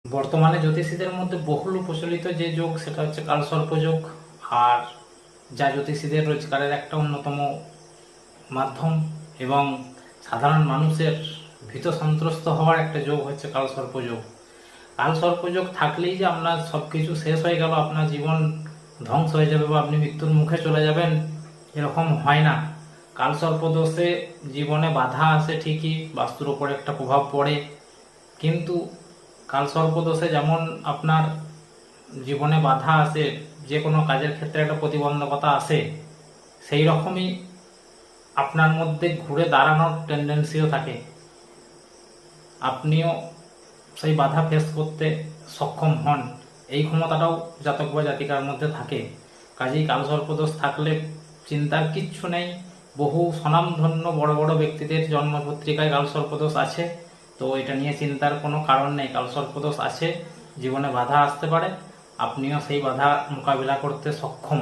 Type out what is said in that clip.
বর্তমানে জ্যোতিষীদের মধ্যে বহুল প্রচলিত যে যোগ সেটা হচ্ছে কালসর্প যোগ। আর যা জ্যোতিষীদের রোজগারের একটা অন্যতম মাধ্যম এবং সাধারণ মানুষের ভীত সন্ত্রস্ত হওয়ার একটা যোগ হচ্ছে কালসর্প যোগ। কালসর্প যোগ থাকলেই যে আপনার সব কিছু শেষ হয়ে গেল, আপনার জীবন ধ্বংস হয়ে যাবে বা আপনি মৃত্যুর মুখে চলে যাবেন, এরকম হয় না। কালসর্প দোষে জীবনে বাধা আসে ঠিকই, বাস্তুর ওপর একটা প্রভাব পড়ে, কিন্তু কালসর্প দোষে যেমন আপনার জীবনে বাধা আসে, যে কোনো কাজের ক্ষেত্রে একটা প্রতিবন্ধকতা আসে, সেই রকমই আপনার মধ্যে ঘুরে দাঁড়ানোর টেন্ডেন্সিও থাকে। আপনিও সেই বাধা ফেস করতে সক্ষম হন, এই ক্ষমতাটাও জাতক বা জাতিকার মধ্যে থাকে। কাজেই কালসর্পদোষ থাকলে চিন্তার কিচ্ছু নেই। বহু স্বনামধন্য বড় বড় ব্যক্তিদের জন্মপত্রিকায় কালসর্পদোষ আছে, তো এটা নিয়ে চিন্তার কোনো কারণ নেই। কালসর্পদোষ আছে, জীবনে বাধা আসতে পারে, আপনিও সেই বাধা মোকাবিলা করতে সক্ষম।